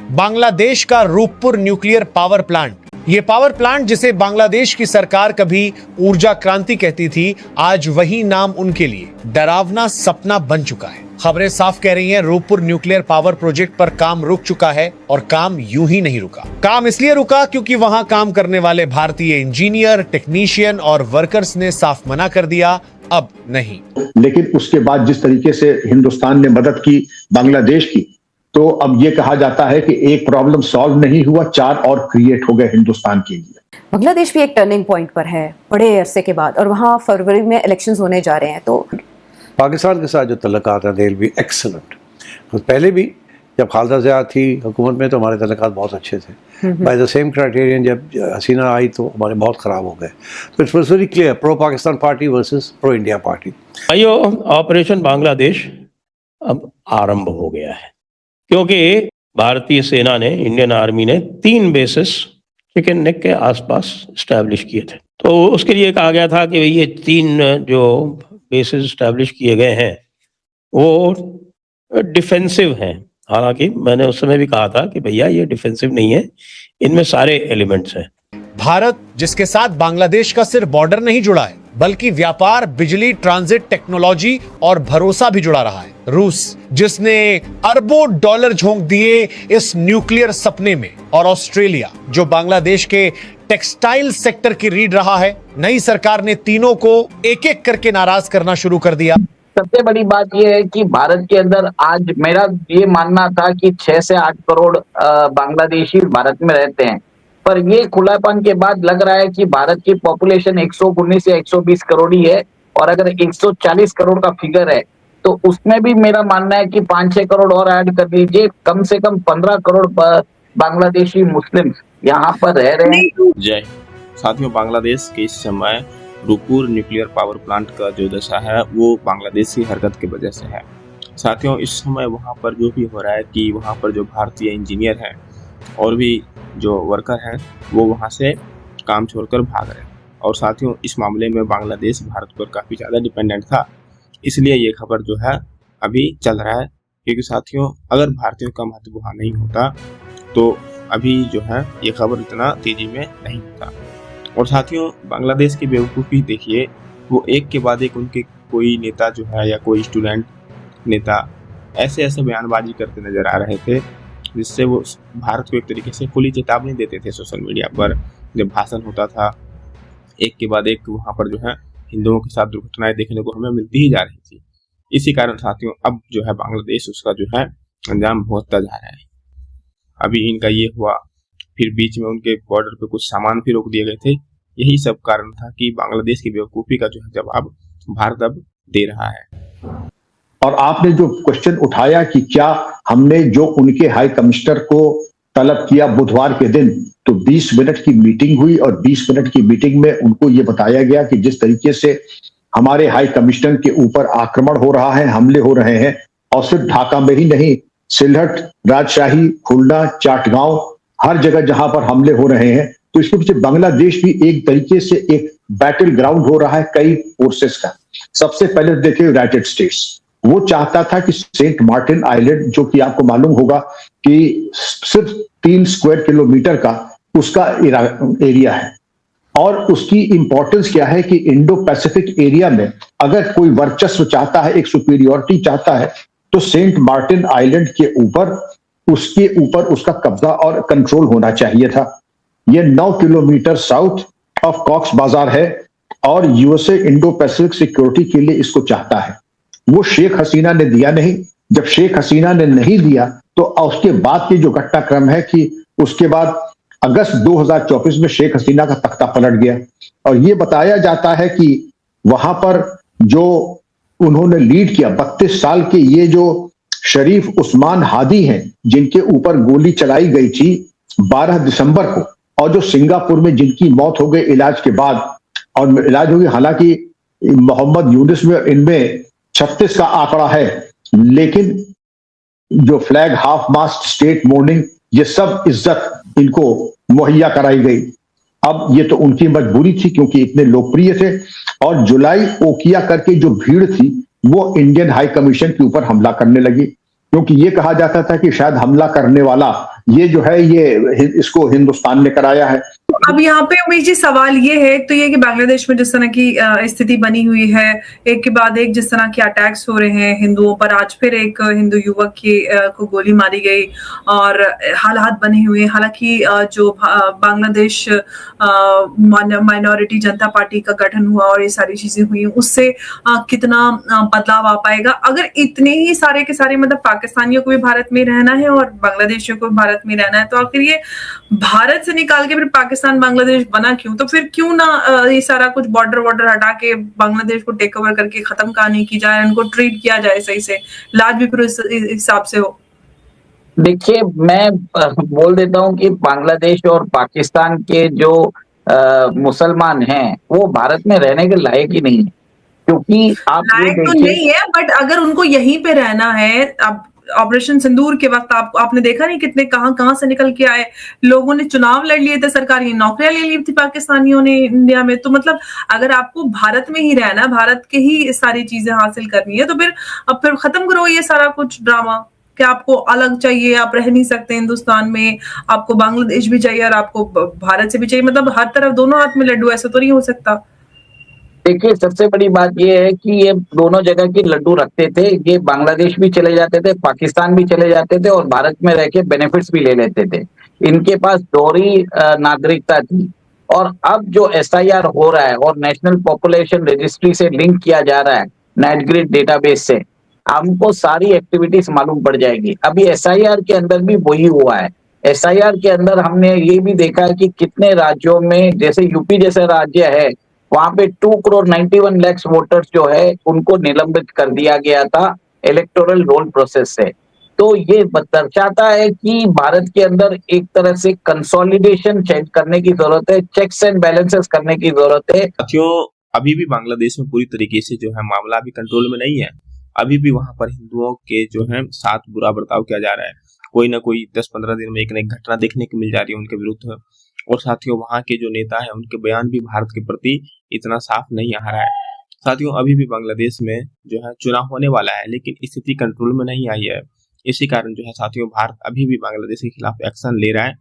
बांग्लादेश का Rooppur nuclear power plant. ये power plant जिसे बांग्लादेश की सरकार कभी ऊर्जा क्रांति कहती थी, आज वही नाम उनके लिए डरावना सपना बन चुका है। खबरें साफ कह रही हैं, रूपपुर न्यूक्लियर पावर प्रोजेक्ट पर काम रुक चुका है और काम यूं ही नहीं रुका। काम इसलिए रुका क्योंकि वहां काम करने वाले भारतीय इंजीनियर, टेक्नीशियन और वर्कर्स ने साफ मना कर दिया, अब नहीं। लेकिन उसके बाद जिस तरीके से हिंदुस्तान ने मदद की बांग्लादेश की, तो अब ये कहा जाता है कि एक प्रॉब्लम सॉल्व नहीं हुआ, 4 और क्रिएट हो गए हिंदुस्तान के लिए। बांग्लादेश भी एक टर्निंग पॉइंट पर है बड़े अरसे के बाद, और वहाँ फरवरी में इलेक्शंस होने जा रहे हैं। तो पाकिस्तान के साथ जो तल्लुकात हैं दे विल बी एक्सीलेंट। पहले भी जब खालदा ज़िया थी हुकूमत में तो हमारे तल्लुकात बहुत अच्छे थे। बाय द सेम क्राइटेरियन जब हसीना आई तो हमारे बहुत ख़राब हो गए। तो it's was very clear, pro Pakistan party versus pro India party. Operation Bangladesh अब आरंभ हो गया है, क्योंकि भारतीय सेना ने, इंडियन आर्मी ने 3 बेसिस चिकन नेक के आसपास इस्टेब्लिश किए थे। तो उसके लिए कहा गया था कि ये 3 जो बेसिस इस्टेब्लिश किए गए हैं वो डिफेंसिव हैं। हालांकि मैंने उस समय भी कहा था कि भैया ये डिफेंसिव नहीं है, इनमें सारे एलिमेंट्स हैं। भारत जिसके साथ बांग्लादेश का सिर्फ बॉर्डर नहीं जुड़ा है, बल्कि व्यापार, बिजली, ट्रांजिट, टेक्नोलॉजी और भरोसा भी जुड़ा रहा है। रूस जिसने अरबों डॉलर झोंक दिए इस न्यूक्लियर सपने में, और ऑस्ट्रेलिया जो बांग्लादेश के टेक्सटाइल सेक्टर की रीढ़ रहा है। नई सरकार ने तीनों को एक एक करके नाराज करना शुरू कर दिया। सबसे बड़ी बात यह है कि भारत के अंदर आज मेरा ये मानना था कि 6 से 8 करोड़ बांग्लादेशी भारत में रहते हैं, पर ये खुलापन के बाद लग रहा है कि भारत की पॉपुलेशन 119 या 120 करोड़ ही है, और अगर 140 करोड़ का फिगर है तो उसमें भी मेरा मानना है कि 5-6 करोड़ और ऐड कर लीजिए, कम से कम 15 करोड़ बांग्लादेशी मुस्लिम यहाँ पर रह रहे हैं। जय साथियों, बांग्लादेश के इस समय रूपपुर न्यूक्लियर पावर प्लांट का जो दशा है वो बांग्लादेश की हरकत की वजह से है। साथियों, इस समय वहाँ पर जो भी हो रहा है कि वहाँ पर जो भारतीय इंजीनियर हैं और भी जो वर्कर हैं वो वहाँ से काम छोड़कर भाग रहे हैं। और साथियों, इस मामले में बांग्लादेश भारत पर काफ़ी ज़्यादा डिपेंडेंट था, इसलिए ये खबर जो है अभी चल रहा है। क्योंकि साथियों, अगर भारतीयों का महत्व वहाँ नहीं होता तो अभी जो है ये खबर इतना तेजी में नहीं होता। और साथियों, बांग्लादेश की बेवकूफ़ी देखिए, वो एक के बाद एक उनके कोई नेता जो है या कोई स्टूडेंट नेता ऐसे बयानबाजी करते नजर आ रहे थे, जिससे वो भारत को एक तरीके से खुली चेतावनी देते थे। सोशल मीडिया पर जब भाषण होता था, एक के बाद एक वहाँ पर जो है हिंदुओं के साथ दुर्घटनाएं देखने को हमें मिलती ही जा रही थी। इसी कारण साथियों अब जो है बांग्लादेश उसका जो है अंजाम भुगतता जा रहा है। अभी इनका ये हुआ, फिर बीच में उनके बॉर्डर पे कुछ सामान भी रोक दिए गए थे। यही सब कारण था कि बांग्लादेश की बेवकूफ़ी का जो है जवाब भारत अब दे रहा है। और आपने जो क्वेश्चन उठाया कि क्या हमने जो उनके हाई कमिश्नर को तलब किया बुधवार के दिन, तो 20 मिनट की मीटिंग हुई और 20 मिनट की मीटिंग में उनको ये बताया गया कि जिस तरीके से हमारे हाई कमिश्नर के ऊपर आक्रमण हो रहा है, हमले हो रहे हैं, और सिर्फ ढाका में ही नहीं, सिलहट, राजशाही, खुलना, चाटगांव, हर जगह जहां पर हमले हो रहे हैं, तो इसके पीछे बांग्लादेश भी एक तरीके से एक बैटल ग्राउंड हो रहा है कई फोर्सेस का। सबसे पहले देखिए यूनाइटेड स्टेट्स, वो चाहता था कि सेंट मार्टिन आइलैंड, जो कि आपको मालूम होगा कि सिर्फ 3 स्क्वायर किलोमीटर का उसका एरिया है, और उसकी इंपॉर्टेंस क्या है कि इंडो पैसिफिक एरिया में अगर कोई वर्चस्व चाहता है, एक सुपीरियोरिटी चाहता है, तो सेंट मार्टिन आइलैंड के ऊपर उसका कब्जा और कंट्रोल होना चाहिए था। यह 9 किलोमीटर साउथ ऑफ कॉक्स बाजार है और यूएसए इंडो पैसिफिक सिक्योरिटी के लिए इसको चाहता है। वो शेख हसीना ने दिया नहीं। जब शेख हसीना ने नहीं दिया तो उसके बाद की जो घटनाक्रम है कि उसके बाद अगस्त 2024 में शेख हसीना का तख्ता पलट गया, और ये बताया जाता है कि वहां पर जो उन्होंने लीड किया 32 साल के ये जो शरीफ उस्मान हादी हैं, जिनके ऊपर गोली चलाई गई थी 12 दिसंबर को, और जो सिंगापुर में जिनकी मौत हो गई इलाज के बाद, और इलाज हो गई, हालांकि मोहम्मद यूनुस में इनमें 36 का आंकड़ा है, लेकिन जो फ्लैग हाफ मास्ट स्टेट मोर्निंग, ये सब इज्जत इनको मुहैया कराई गई। अब ये तो उनकी मजबूरी थी क्योंकि इतने लोकप्रिय थे, और जुलाई ओकिया करके जो भीड़ थी वो इंडियन हाई कमीशन के ऊपर हमला करने लगी, क्योंकि ये कहा जाता था कि शायद हमला करने वाला ये जो है ये इसको हिंदुस्तान ने कराया है। अब यहाँ पे उमेश जी सवाल ये है, एक तो ये कि बांग्लादेश में जिस तरह की स्थिति बनी हुई है, एक के बाद एक जिस तरह के अटैक्स हो रहे हैं हिंदुओं पर, आज फिर एक हिंदू युवक को गोली मारी गई और हालात बने हुए हैं। हालांकि जो बांग्लादेश माइनॉरिटी जनता पार्टी का गठन हुआ और ये सारी चीजें हुई, उससे कितना बदलाव आ पाएगा? अगर इतने ही सारे के सारे मतलब पाकिस्तानियों को भी भारत में रहना है और बांग्लादेशियों को भी भारत में रहना है, तो आखिर ये भारत से निकाल के फिर पाकिस्तान बांग्लादेश बना क्यों? तो फिर क्यों ना ये सारा कुछ बॉर्डर हटा के बांग्लादेश को टेक ओवर करके खत्म कहानी की जाए, उनको ट्रीट किया जाए सही से, इलाज भी फिर इस हिसाब से हो। देखिए, मैं बोल देता हूं कि बांग्लादेश और पाकिस्तान के जो मुसलमान हैं वो भारत में रहने के लायक ही नहीं है, क्योंकि आप ये लायक तो देखिए। नहीं है, बट अगर उनको यहीं पे रहना है, अब ऑपरेशन सिंदूर के वक्त आपने देखा नहीं कितने कहां से निकल के आए लोगों ने, चुनाव लड़ लिए थे, सरकारी नौकरियां ले ली थी पाकिस्तानियों ने इंडिया में। तो मतलब अगर आपको भारत में ही रहना है, भारत के ही सारी चीजें हासिल करनी है, तो फिर खत्म करो ये सारा कुछ ड्रामा कि आपको अलग चाहिए, आप रह नहीं सकते हिंदुस्तान में, आपको बांग्लादेश भी चाहिए और आपको भारत से भी चाहिए। मतलब हर तरफ दोनों हाथ में लड्डू, ऐसा तो नहीं हो सकता। देखिए, सबसे बड़ी बात ये है कि ये दोनों जगह के लड्डू रखते थे, ये बांग्लादेश भी चले जाते थे, पाकिस्तान भी चले जाते थे और भारत में रह के बेनिफिट्स भी ले लेते थे। इनके पास दोहरी नागरिकता थी। और अब जो एसआईआर हो रहा है और नेशनल पॉपुलेशन रजिस्ट्री से लिंक किया जा रहा है, नेटग्रिड डेटाबेस से, हमको सारी एक्टिविटीज मालूम पड़ जाएगी। अभी एसआईआर के अंदर भी वही हुआ है। एसआईआर के अंदर हमने ये भी देखा है कि कितने राज्यों में, जैसे यूपी जैसे राज्य है, वहां पे 2,91,00,000 वोटर्स जो है उनको निलंबित कर दिया गया था इलेक्टोरल रोल प्रोसेस से। तो ये दर्शाता है कि भारत के अंदर एक तरह से कंसोलिडेशन चेक करने की जरूरत है, चेक्स एंड बैलेंसेस करने की जरूरत है। साथियों, अभी भी बांग्लादेश में पूरी तरीके से जो है मामला अभी कंट्रोल में नहीं है। अभी भी वहां पर हिंदुओं के जो है साथ बुरा बर्ताव किया जा रहा है। कोई ना कोई 10-15 दिन में एक न एक घटना देखने को मिल जा रही है उनके विरुद्ध। और साथियों, वहां के जो नेता है उनके बयान भी भारत के प्रति इतना साफ नहीं आ रहा है। साथियों, अभी भी बांग्लादेश में जो है चुनाव होने वाला है, लेकिन स्थिति कंट्रोल में नहीं आई है। इसी कारण जो है साथियों, भारत अभी भी बांग्लादेश के खिलाफ एक्शन ले रहा है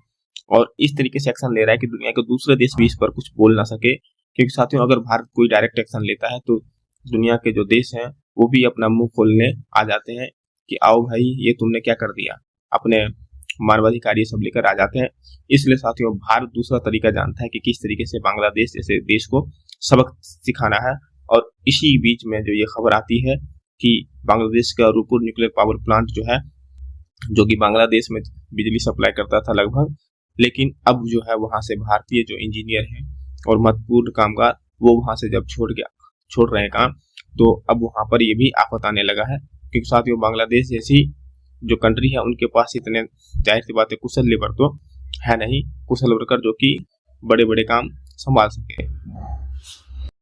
और इस तरीके से एक्शन ले रहा है कि दुनिया के दूसरे देश भी इस पर कुछ बोल ना सके। क्योंकि साथियों, अगर भारत कोई डायरेक्ट एक्शन लेता है तो दुनिया के जो देश हैं वो भी अपना मुंह खोलने आ जाते हैं कि आओ भाई, ये तुमने क्या कर दिया, अपने मानवाधिकार ये सब लेकर आ जाते हैं। इसलिए साथियों, भारत दूसरा तरीका जानता है कि किस तरीके से बांग्लादेश जैसे देश को सबक सिखाना है। और इसी बीच में जो ये खबर आती है कि बांग्लादेश का रूपुर न्यूक्लियर पावर प्लांट जो है, जो कि बांग्लादेश में बिजली सप्लाई करता था लगभग, लेकिन अब जो है वहां से भारतीय जो इंजीनियर हैं और महत्वपूर्ण कामगार वो वहां से जब छोड़ रहे हैं काम, तो अब वहां पर ये भी आफत आने लगा है। क्योंकि साथियों, बांग्लादेश जैसी जो कंट्री है उनके पास इतने, जाहिर सी बात है, कुशल लेबर तो है नहीं, कुशल वर्कर जो कि बड़े बड़े काम संभाल सके।